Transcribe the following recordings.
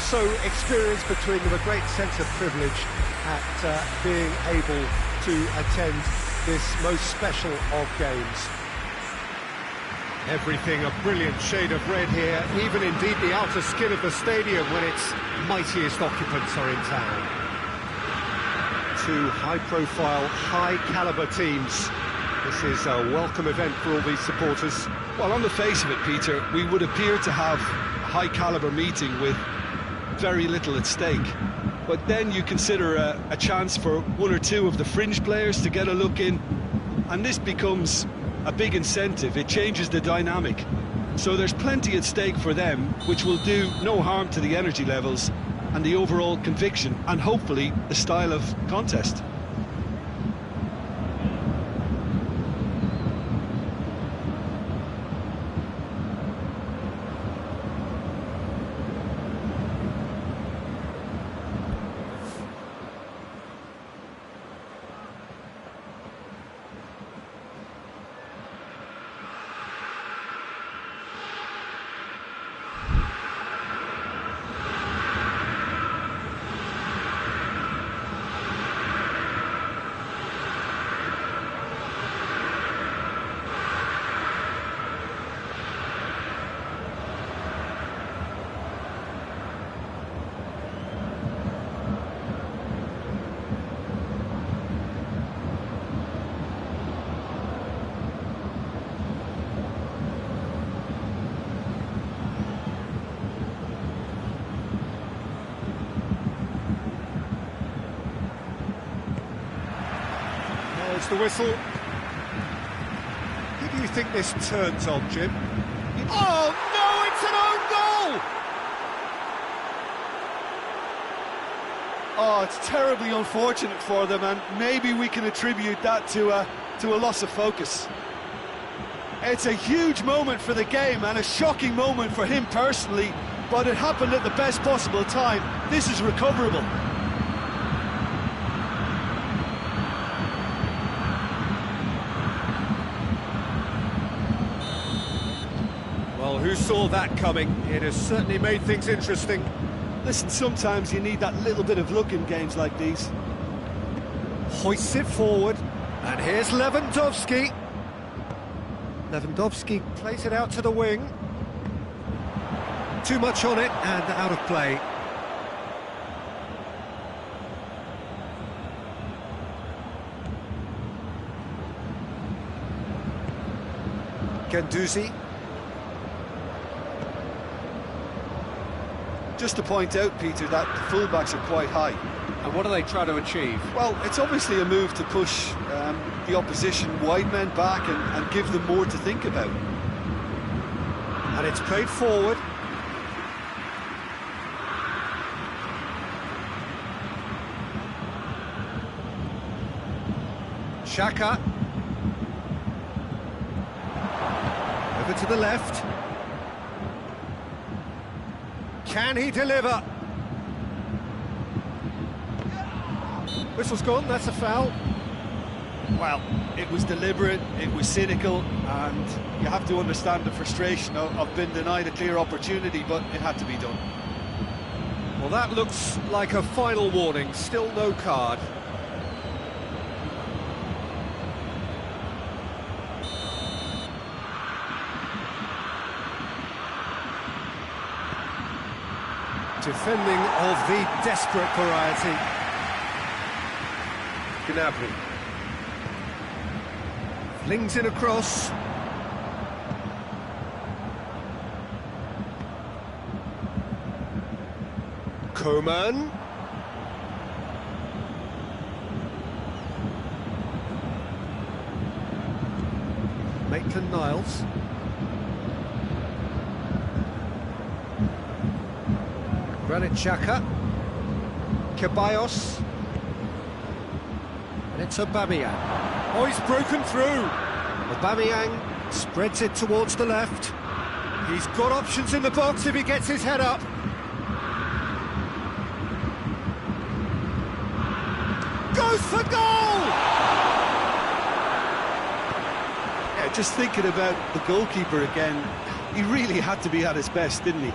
also experience between them a great sense of privilege at being able to attend this most special of games. Everything a brilliant shade of red here, even indeed the outer skin of the stadium when its mightiest occupants are in town. Two high-profile, high-caliber teams. This is a welcome event for all these supporters. Well, on the face of it, Peter, we would appear to have a high-caliber meeting with very little at stake. But then you consider a chance for one or two of the fringe players to get a look in, and this becomes a big incentive. It changes the dynamic. So there's plenty at stake for them, which will do no harm to the energy levels and the overall conviction, and hopefully the style of contest. The whistle. Who do you think this turns on, Jim? Oh, no, it's an own goal! Oh, it's terribly unfortunate for them, and maybe we can attribute that to a loss of focus. It's a huge moment for the game and a shocking moment for him personally, but it happened at the best possible time. This is recoverable. Well, who saw that coming? It has certainly made things interesting. Listen, sometimes you need that little bit of luck in games like these. Hoists it forward, and here's Lewandowski. Lewandowski plays it out to the wing. Too much on it, and out of play. Guendouzi. Just to point out, Peter, that the fullbacks are quite high. And what do they try to achieve? Well, it's obviously a move to push the opposition wide men back and give them more to think about. And it's played forward. Xhaka. Over to the left. Can he deliver? Whistle's gone, that's a foul. Well, it was deliberate, it was cynical, and you have to understand the frustration of being denied a clear opportunity, but it had to be done. Well, that looks like a final warning, still no card. Defending of the desperate variety. Gnabry. Flings in across. Coman. Maitland-Niles. Granit Xhaka. Ceballos. And it's Aubameyang. Oh, he's broken through. Aubameyang spreads it towards the left. He's got options in the box if he gets his head up. Goes for goal! Yeah, just thinking about the goalkeeper again, he really had to be at his best, didn't he?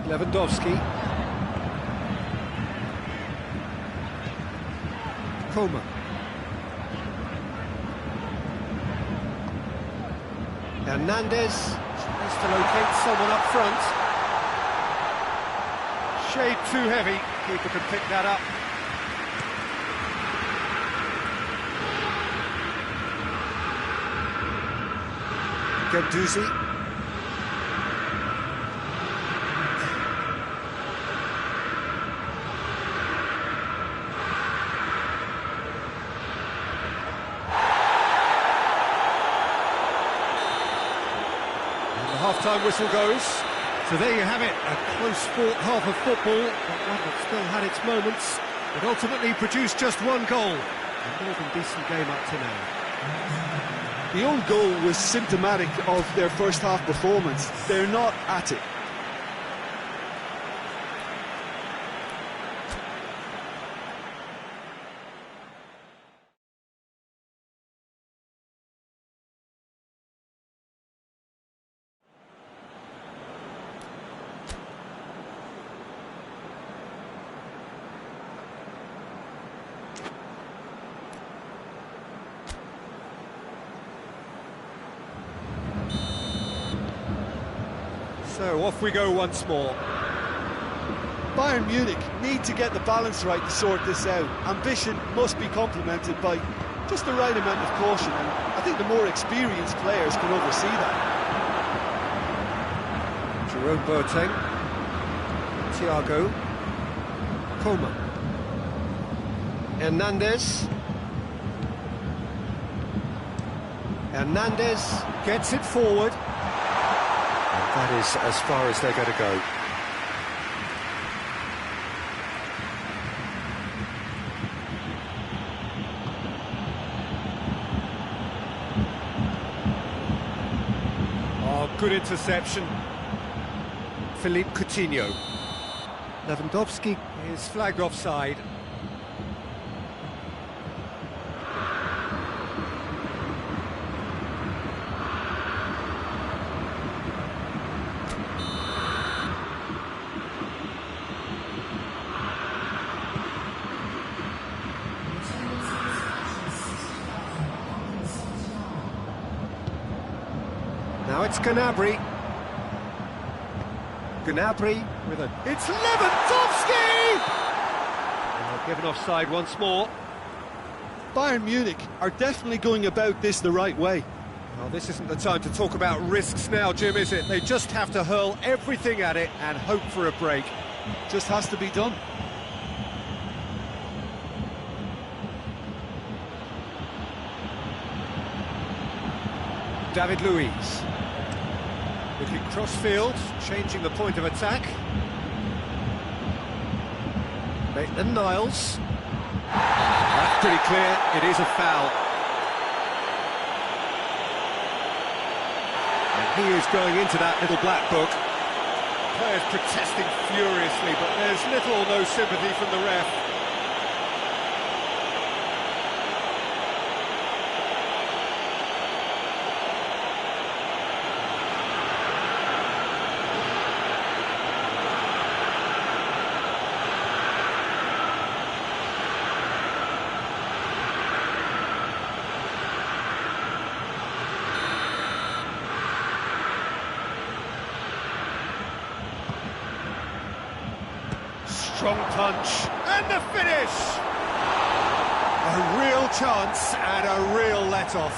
Lewandowski. Coman. Hernandez tries to locate someone up front. Shade too heavy, keeper can pick that up. Guendouzi. Half-time whistle goes. So there you have it, a close-fought half of football, but one that still had its moments. It ultimately produced just one goal. A more than decent game up to now. The own goal was symptomatic of their first half performance. They're not at it. So off we go once more. Bayern Munich need to get the balance right to sort this out. Ambition must be complemented by just the right amount of caution, and I think the more experienced players can oversee that. Jerome Boateng, Thiago, Coman, Hernandez. Hernandez gets it forward. That is as far as they're going to go. Oh, good interception. Philippe Coutinho. Lewandowski is flagged offside. Now it's Gnabry. Gnabry with a... It's Lewandowski! Given offside once more. Bayern Munich are definitely going about this the right way. Well, this isn't the time to talk about risks now, Jim, is it? They just have to hurl everything at it and hope for a break. Just has to be done. David Luiz. Looking cross-field, changing the point of attack. Maitland-Niles. That's pretty clear, it is a foul. And he is going into that little black book. Players protesting furiously, but there's little or no sympathy from the ref. Strong punch, and the finish! A real chance and a real let-off.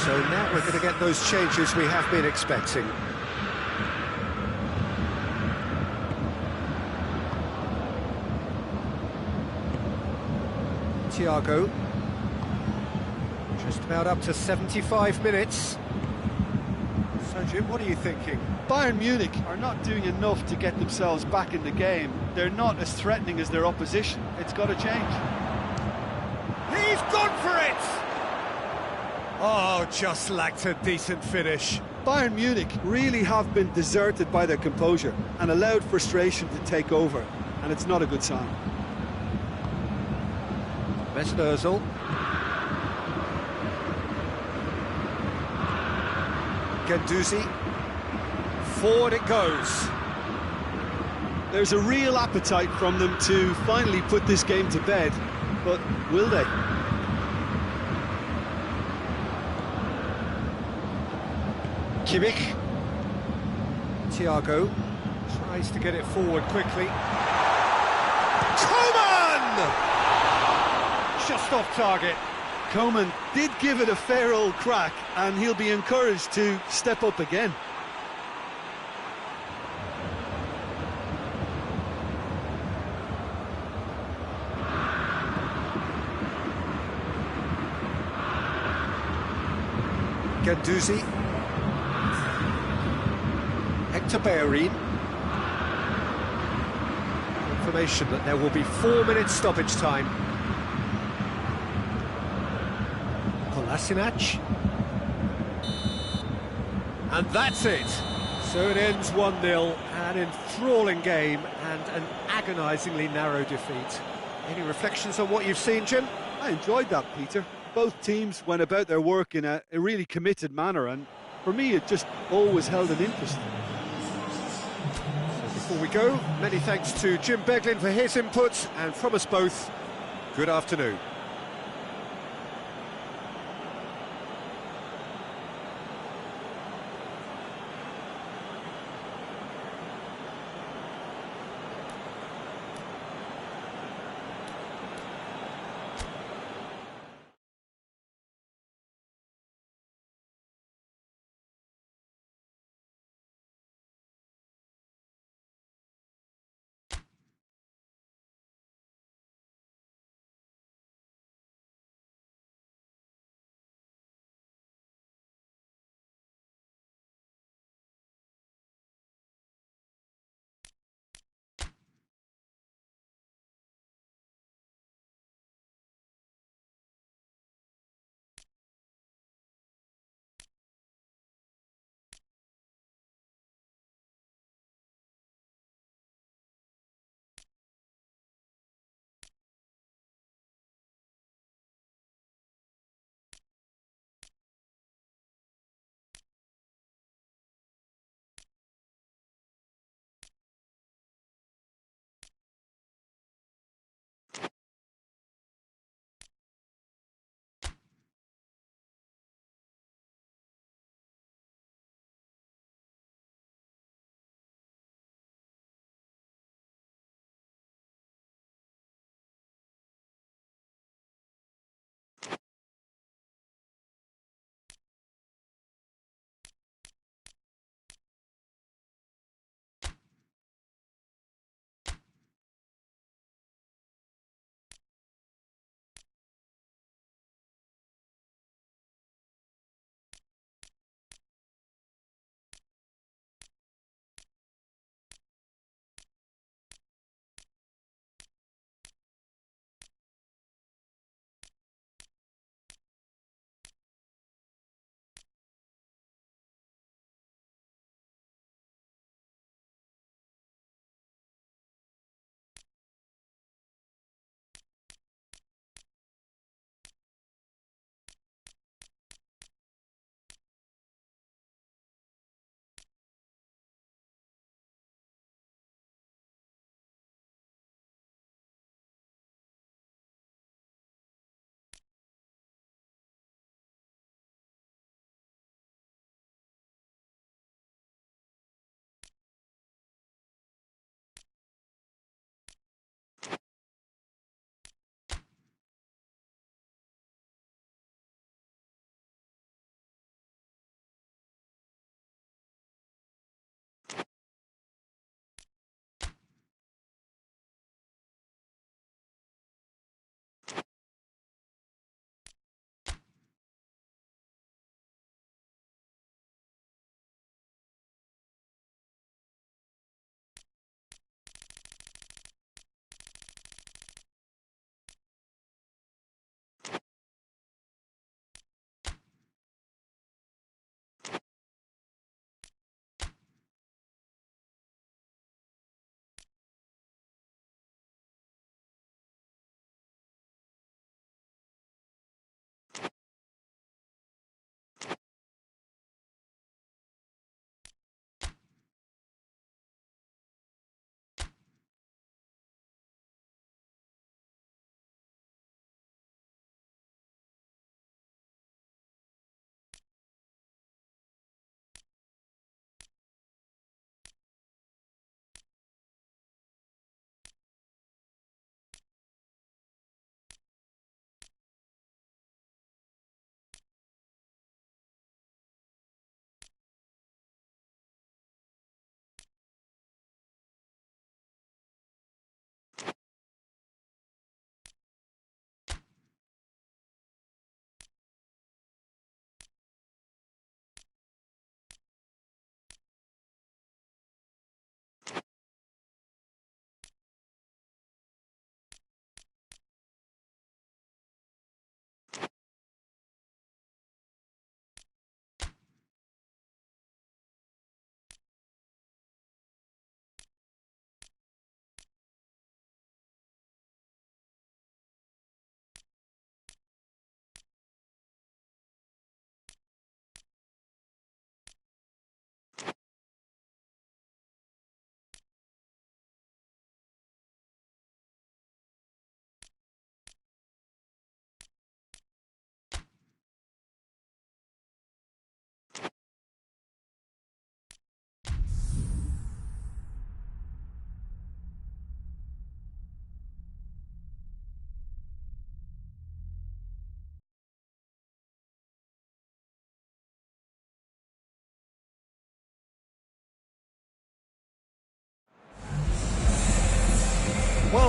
So now we're going to get those changes we have been expecting. Thiago, just about up to 75 minutes. So Jim, what are you thinking? Bayern Munich are not doing enough to get themselves back in the game. They're not as threatening as their opposition. It's got to change. He's gone for it! Oh, just lacked a decent finish. Bayern Munich really have been deserted by their composure and allowed frustration to take over. And and it's not a good sign. Mesut Guendouzi. Forward it goes. There's a real appetite from them to finally put this game to bed, but will they? Kimmich. Thiago tries to get it forward quickly. Coman! Just off target. Coman did give it a fair old crack, and he'll be encouraged to step up again. Guendouzi. Hector Bellerin. Confirmation that there will be 4 minutes stoppage time. Kolasinac. And that's it. So it ends 1-0, an enthralling game and an agonisingly narrow defeat. Any reflections on what you've seen, Jim? I enjoyed that, Peter. Both teams went about their work in a really committed manner, and for me it just always held an interest. So before we go, many thanks to Jim Beglin for his input, and from us both, good afternoon.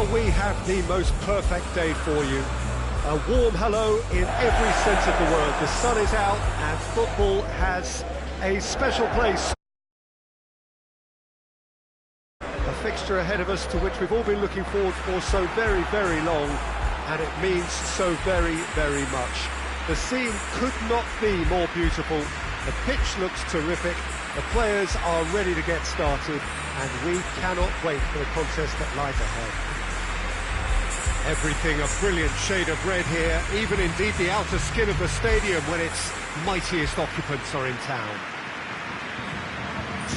Well, we have the most perfect day for you. A warm hello in every sense of the word. The sun is out and football has a special place. A fixture ahead of us to which we've all been looking forward for so very, very long, and it means so very, very much. The scene could not be more beautiful. The pitch looks terrific. The players are ready to get started, and we cannot wait for the contest that lies ahead. Everything a brilliant shade of red here, even indeed the outer skin of the stadium when its mightiest occupants are in town.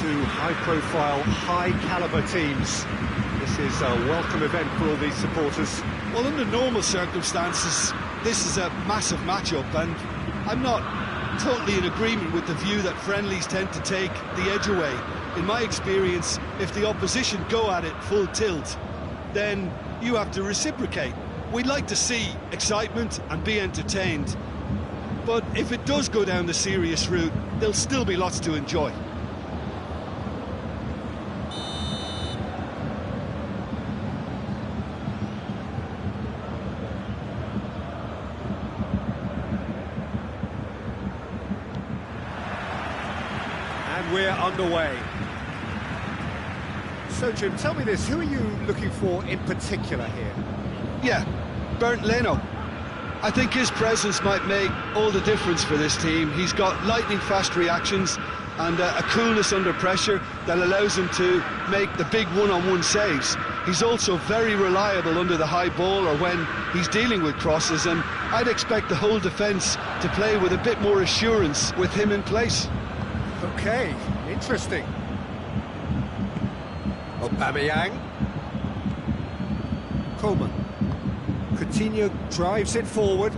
Two high-profile, high-caliber teams. This is a welcome event for all these supporters. Well, under normal circumstances, this is a massive match-up, and I'm not totally in agreement with the view that friendlies tend to take the edge away. In my experience, if the opposition go at it full tilt, then you have to reciprocate. We'd like to see excitement and be entertained, but if it does go down the serious route, there'll still be lots to enjoy. And we're underway. So, Jim, tell me this, who are you looking for in particular here? Yeah, Bernd Leno. I think his presence might make all the difference for this team. He's got lightning-fast reactions and a coolness under pressure that allows him to make the big one-on-one saves. He's also very reliable under the high ball or when he's dealing with crosses, and I'd expect the whole defence to play with a bit more assurance with him in place. Okay, interesting. Aubameyang. Coleman. Coutinho drives it forward.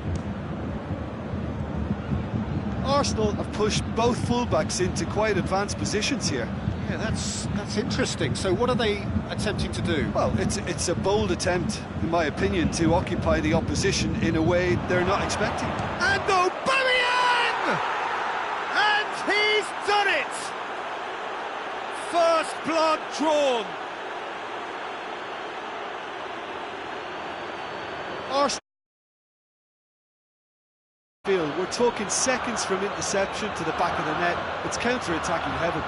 Arsenal have pushed both fullbacks into quite advanced positions here. Yeah, that's interesting. So what are they attempting to do? Well, it's a bold attempt, in my opinion, to occupy the opposition in a way they're not expecting. And Aubameyang! And he's done it! First blood drawn. Arsenal. We're talking seconds from interception to the back of the net. It's counter-attacking heaven.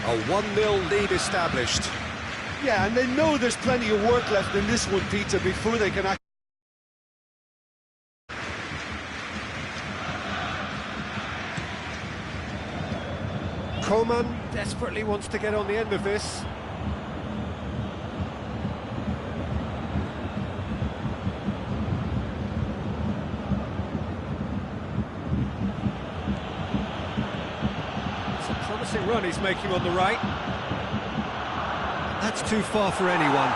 A 1-0 lead established. Yeah, and they know there's plenty of work left in this one, Peter, before they can act. Coleman desperately wants to get on the end of this. Promising run he's making on the right. That's too far for anyone.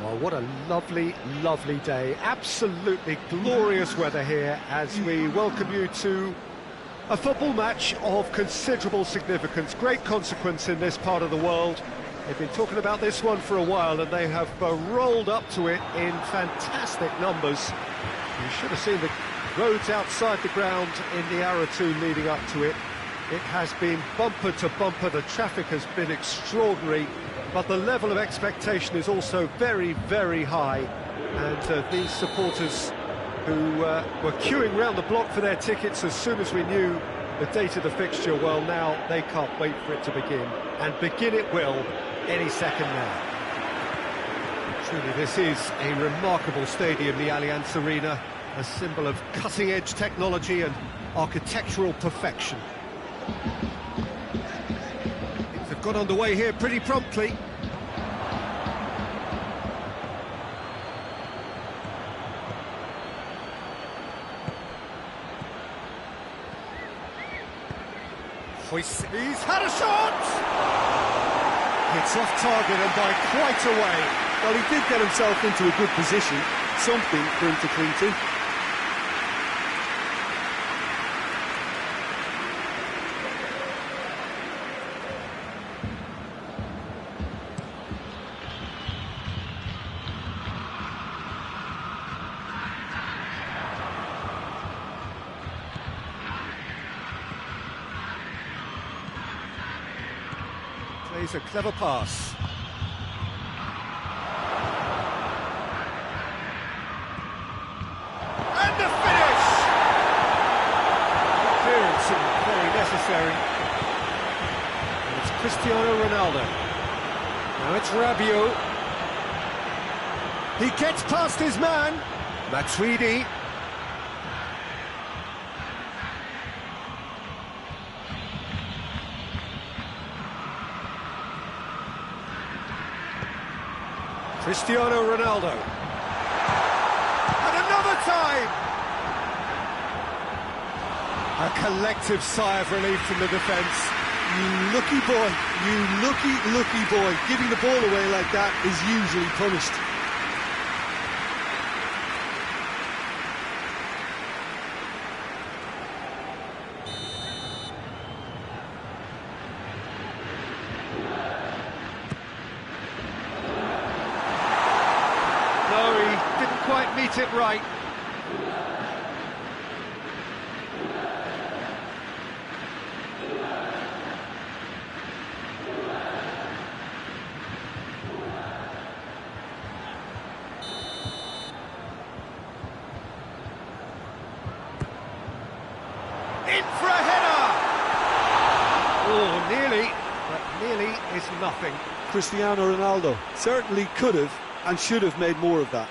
Well, what a lovely, lovely day. Absolutely glorious weather here as we welcome you to a football match of considerable significance, great consequence in this part of the world. They've been talking about this one for a while and they have rolled up to it in fantastic numbers. You should have seen the roads outside the ground in the hour or two leading up to it. It has been bumper to bumper, the traffic has been extraordinary, but the level of expectation is also very, very high. And these supporters who were queuing round the block for their tickets as soon as we knew the date of the fixture, well, now they can't wait for it to begin. And begin it will any second now. Truly, this is a remarkable stadium, the Allianz Arena, a symbol of cutting-edge technology and architectural perfection. Things have got underway here pretty promptly. He's had a shot! It's off target and by quite a way. Well, he did get himself into a good position, something for him to cling to. Plays a clever pass. And the finish! Clearance very necessary. And it's Cristiano Ronaldo. Now it's Rabiot. He gets past his man. Matuidi. Cristiano Ronaldo. And another time! A collective sigh of relief from the defence. You lucky boy, you lucky boy. Giving the ball away like that is usually punished. Quite meet it right. In for a header! Oh, nearly, but nearly is nothing. Cristiano Ronaldo certainly could have and should have made more of that.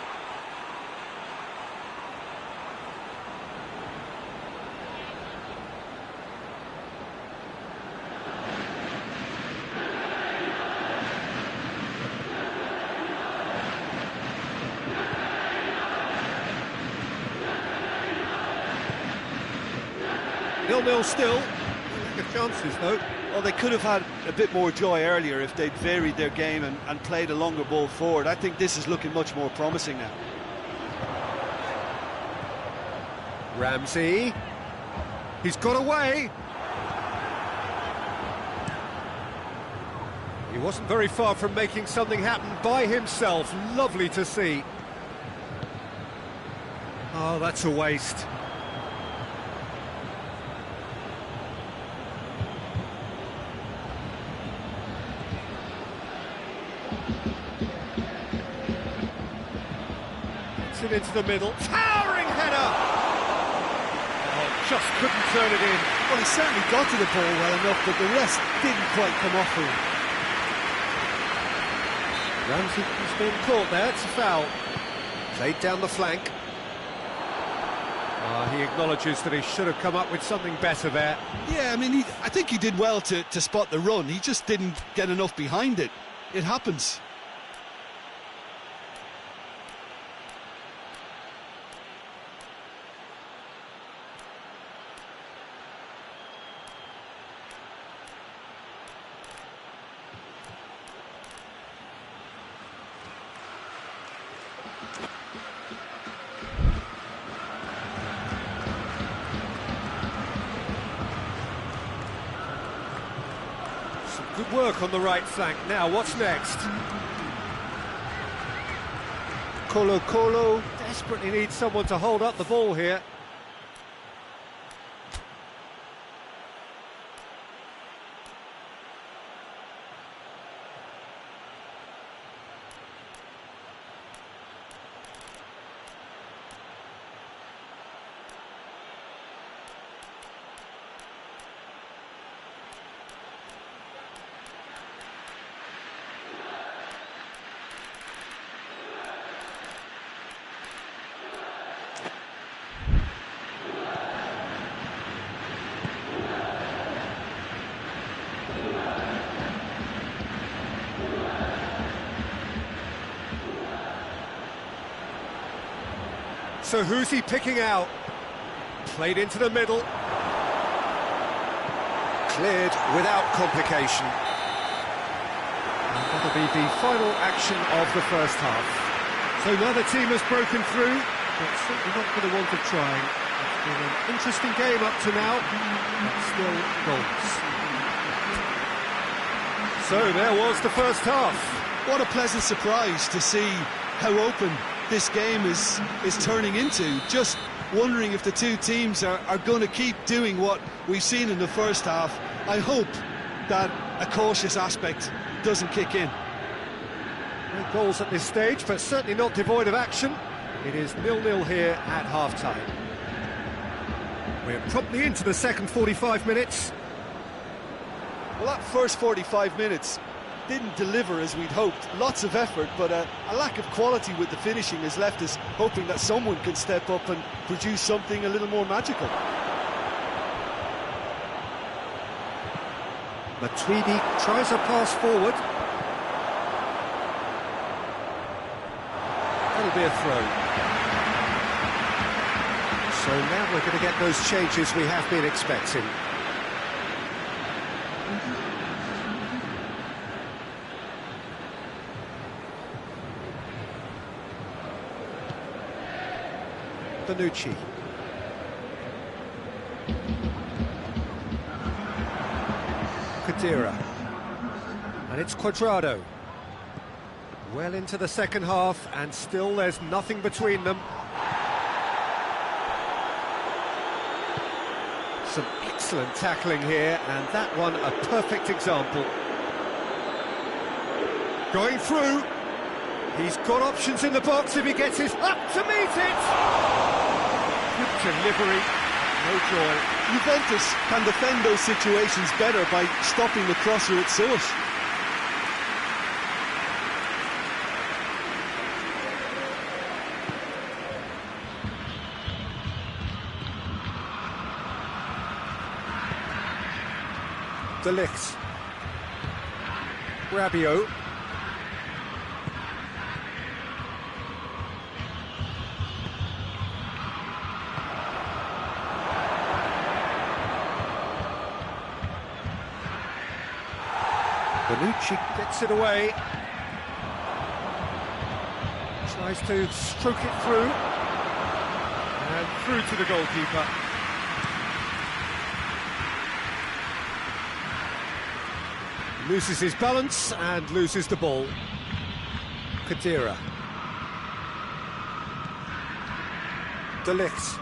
Nil-nil still. Lack of chances, though. Well, they could have had a bit more joy earlier if they'd varied their game and played a longer ball forward. I think this is looking much more promising now. Ramsey. He's got away. He wasn't very far from making something happen by himself. Lovely to see. Oh, that's a waste. It into the middle, towering header! Oh, just couldn't turn it in. Well, he certainly got to the ball well enough, but the rest didn't quite come off for him. Ramsey's been caught there, it's a foul. Played down the flank. He acknowledges that he should have come up with something better there. Yeah, I mean, I think he did well to spot the run. He just didn't get enough behind it. It happens. Good work on the right flank. Now, what's next? Colo desperately needs someone to hold up the ball here. So who's he picking out? Played into the middle. Cleared without complication. And that'll be the final action of the first half. So neither team has broken through, but certainly not for the want of trying. It's been an interesting game up to now, but still goals. So there was the first half. What a pleasant surprise to see how open this game is turning into. Just wondering if the two teams are going to keep doing what we've seen in the first half. I hope that a cautious aspect doesn't kick in. No goals at this stage, but certainly not devoid of action. It is 0-0 here at half-time. We're promptly into the second 45 minutes. Well, that first 45 minutes didn't deliver as we'd hoped. Lots of effort, but a lack of quality with the finishing has left us hoping that someone can step up and produce something a little more magical. Matuidi tries a pass forward. That'll be a throw. So now we're going to get those changes we have been expecting. Bonucci. Kadira. And it's Cuadrado. Well into the second half, and still there's nothing between them. Some excellent tackling here, and that one a perfect example. Going through. He's got options in the box if he gets his up to meet it. Good delivery, no joy. Juventus can defend those situations better by stopping the crosser at source. De Ligt. Rabiot. Bonucci gets it away. Tries to stroke it through. And through to the goalkeeper. Loses his balance and loses the ball. Kadira. De Ligt.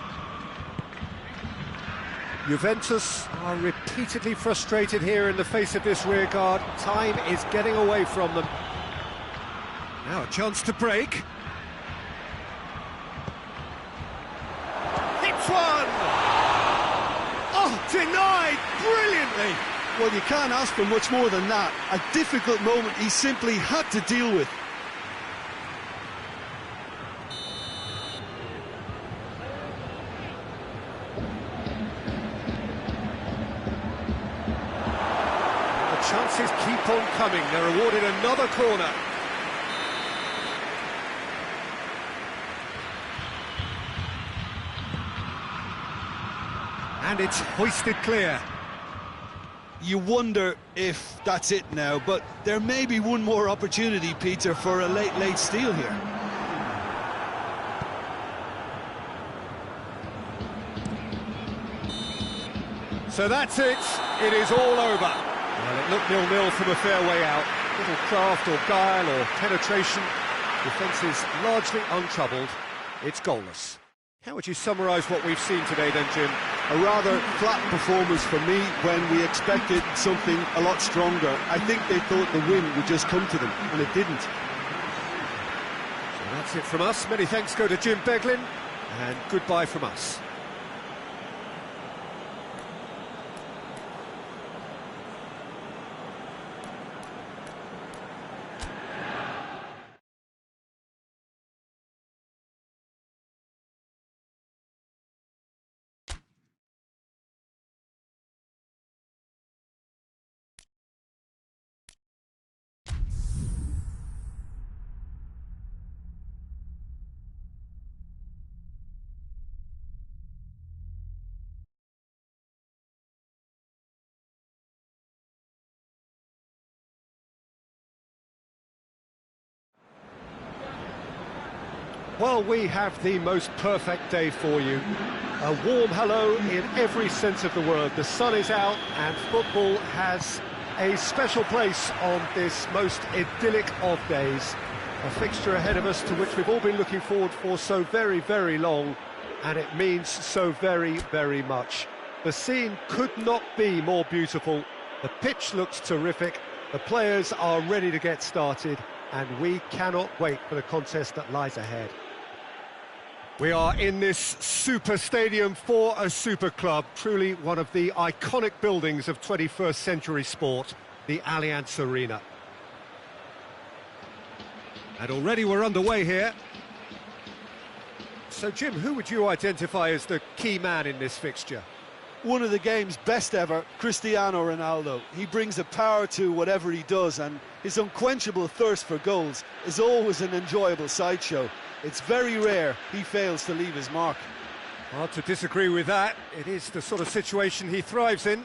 Juventus are repeatedly frustrated here in the face of this rearguard. Time is getting away from them. Now a chance to break. Hits one! Oh, denied brilliantly! Well, you can't ask for much more than that. A difficult moment he simply had to deal with. Chances keep on coming. They're awarded another corner. And it's hoisted clear. You wonder if that's it now, but there may be one more opportunity, Peter, for a late steal here. So that's it. It is all over. Well, it looked 0-0 from a fair way out. Little craft or guile or penetration. Defence is largely untroubled. It's goalless. How would you summarise what we've seen today then, Jim? A rather flat performance for me when we expected something a lot stronger. I think they thought the win would just come to them, and it didn't. So that's it from us. Many thanks go to Jim Beglin, and goodbye from us. Well, we have the most perfect day for you. A warm hello in every sense of the word. The sun is out and football has a special place on this most idyllic of days. A fixture ahead of us to which we've all been looking forward for so very, very long, and it means so very, very much. The scene could not be more beautiful. The pitch looks terrific. The players are ready to get started, and we cannot wait for the contest that lies ahead. We are in this super stadium for a super club, truly one of the iconic buildings of 21st century sport, the Allianz Arena. And already we're underway here. So, Jim, who would you identify as the key man in this fixture? One of the game's best ever, Cristiano Ronaldo. He brings a power to whatever he does, and his unquenchable thirst for goals is always an enjoyable sideshow. It's very rare he fails to leave his mark. Hard to disagree with that. It is the sort of situation he thrives in.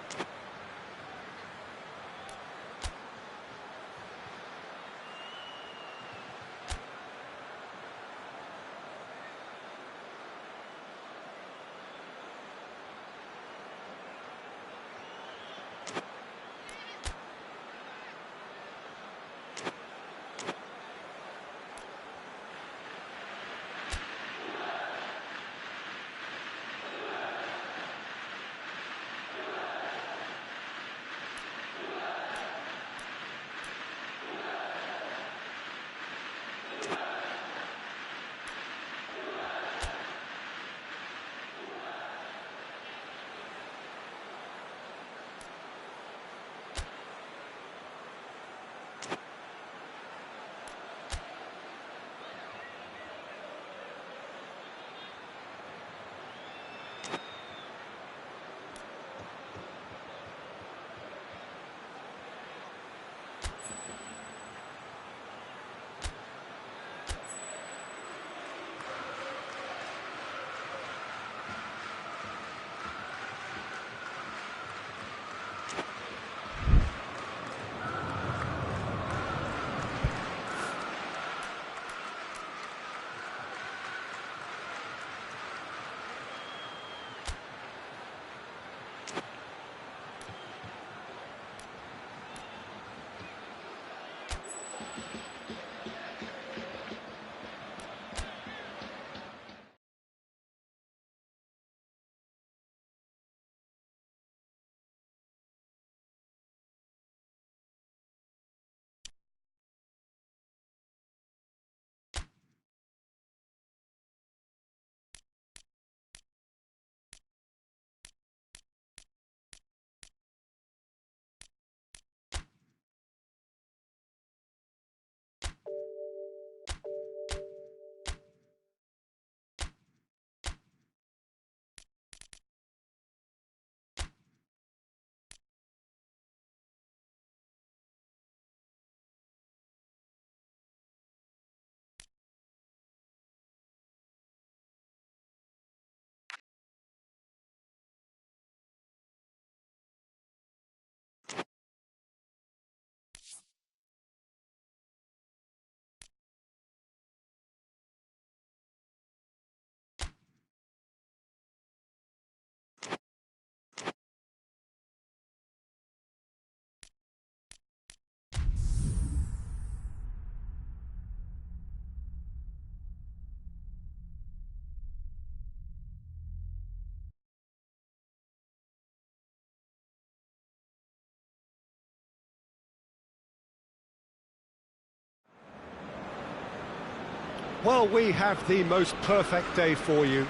Well, we have the most perfect day for you.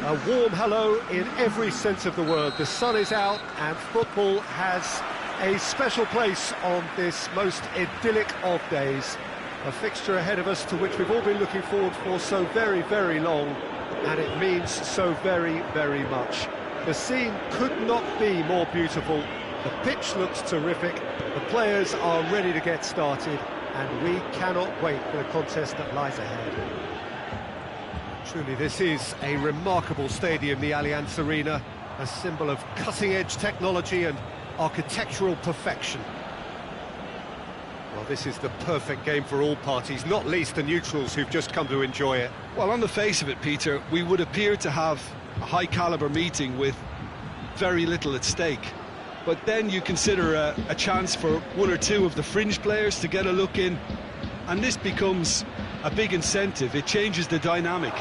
A warm hello in every sense of the word. The sun is out and football has a special place on this most idyllic of days. A fixture ahead of us to which we've all been looking forward for so very, very long, and it means so very, very much. The scene could not be more beautiful. The pitch looks terrific. The players are ready to get started, and we cannot wait for the contest that lies ahead. Truly, this is a remarkable stadium, the Allianz Arena, a symbol of cutting-edge technology and architectural perfection. Well, this is the perfect game for all parties, not least the neutrals who've just come to enjoy it. Well, on the face of it, Peter, we would appear to have a high-caliber meeting with very little at stake. But then you consider a chance for one or two of the fringe players to get a look in, and this becomes a big incentive. It changes the dynamic.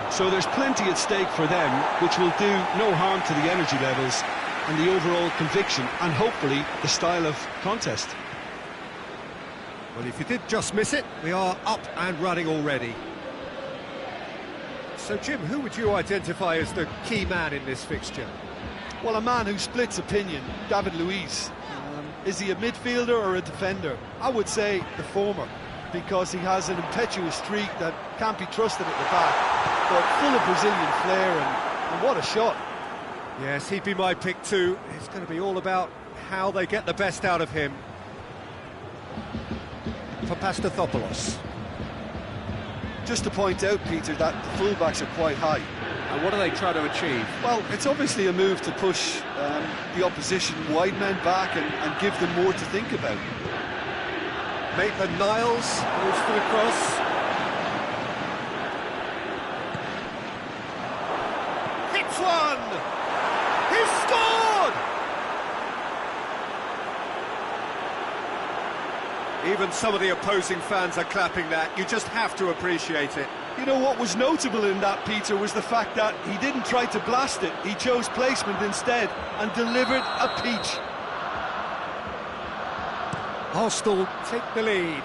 So there's plenty at stake for them, which will do no harm to the energy levels and the overall conviction, and hopefully the style of contest. Well, if you did just miss it, we are up and running already. So, Jim, who would you identify as the key man in this fixture? Well, a man who splits opinion, David Luiz. Is he a midfielder or a defender? I would say the former, because he has an impetuous streak that can't be trusted at the back, but full of Brazilian flair, and what a shot. Yes, he'd be my pick too. It's going to be all about how they get the best out of him. For Pastathopoulos. Just to point out, Peter, that the fullbacks are quite high. And what do they try to achieve? Well, it's obviously a move to push the opposition wide men back and give them more to think about. Maitland-Niles moves for the cross. Hits one! He's scored! Even some of the opposing fans are clapping that. You just have to appreciate it. You know, what was notable in that, Peter, was the fact that he didn't try to blast it. He chose placement instead and delivered a peach. Arsenal take the lead.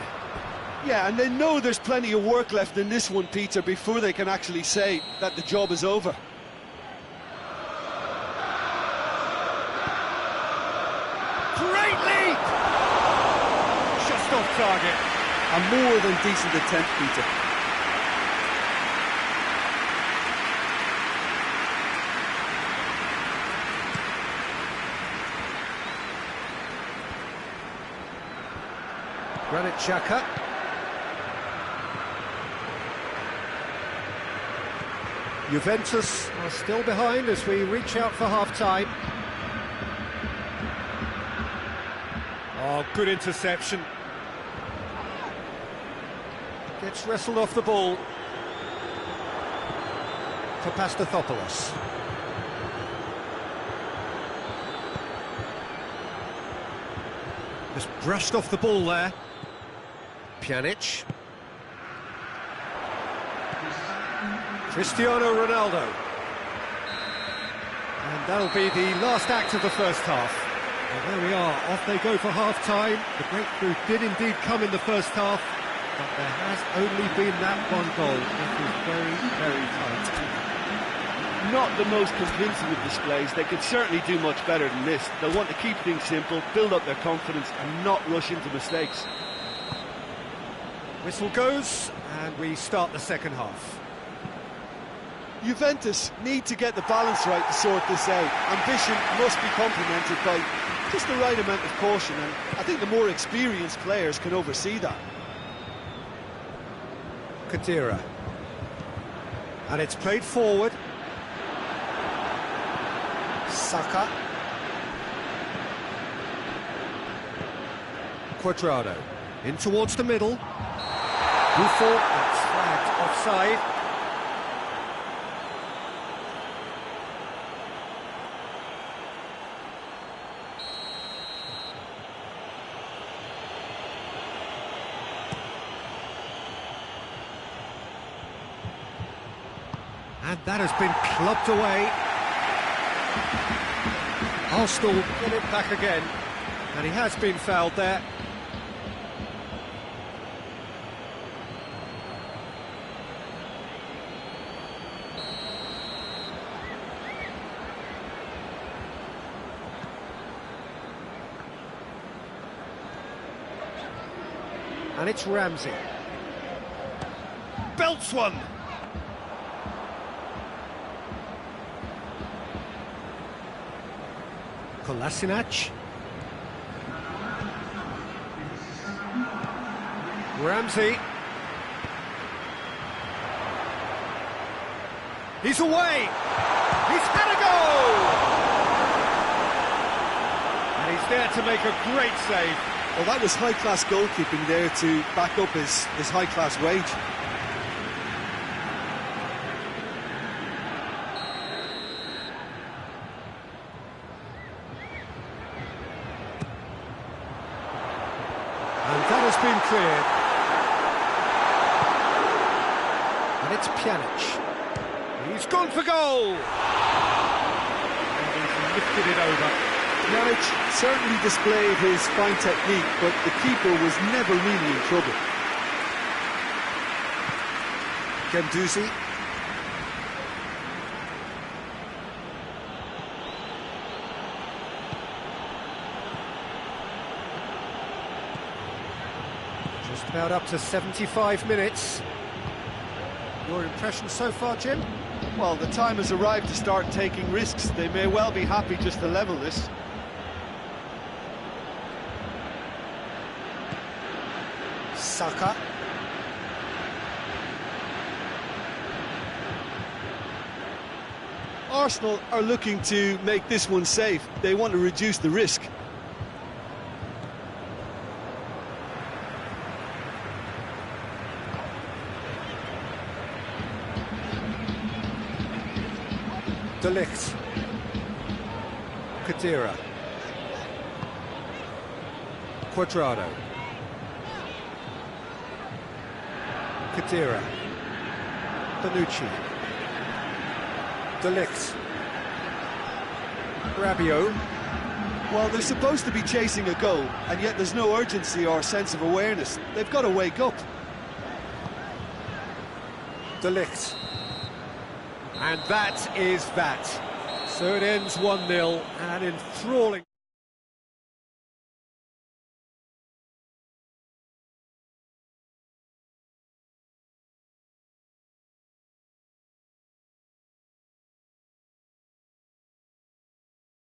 Yeah, and they know there's plenty of work left in this one, Peter, before they can actually say that the job is over. Great leap! Just off target. A more than decent attempt, Peter. Granit Xhaka. Juventus are still behind as we reach out for half-time. Oh, good interception. Gets wrestled off the ball. For Pastathopoulos. Just brushed off the ball there. Pjanic. Cristiano Ronaldo. And that'll be the last act of the first half. Well, there we are, off they go for half-time. The breakthrough did indeed come in the first half, but there has only been that one goal. It was very, very tight. Not the most convincing of displays. They could certainly do much better than this. They'll want to keep things simple, build up their confidence and not rush into mistakes. Whistle goes, and we start the second half. Juventus need to get the balance right to sort this out. Ambition must be complemented by just the right amount of caution, and I think the more experienced players can oversee that. Khedira. And it's played forward. Saka. Cuadrado. In towards the middle. Buffon, that's flagged offside. And that has been clubbed away. Arsenal get it back again, and he has been fouled there. And it's Ramsey. Belts one! Kolasinac. Ramsey. He's away! He's had a goal! And he's there to make a great save. Well, that was high-class goalkeeping there to back up his high-class wage. And that has been cleared. And it's Pjanic. He's gone for goal! And he's lifted it over. Pjanic certainly displayed his fine technique, but the keeper was never really in trouble. Gendouzi. Just about up to 75 minutes. Your impression so far, Jim? Well, the time has arrived to start taking risks. They may well be happy just to level this. Saka. Arsenal are looking to make this one safe. They want to reduce the risk. De Ligt. Khedira. Cuadrado. Khedira. Bonucci. De Ligt. Rabiot. Well, they're supposed to be chasing a goal, and yet there's no urgency or sense of awareness. They've got to wake up. De Ligt. And that is that. So it ends 1-0, and enthralling.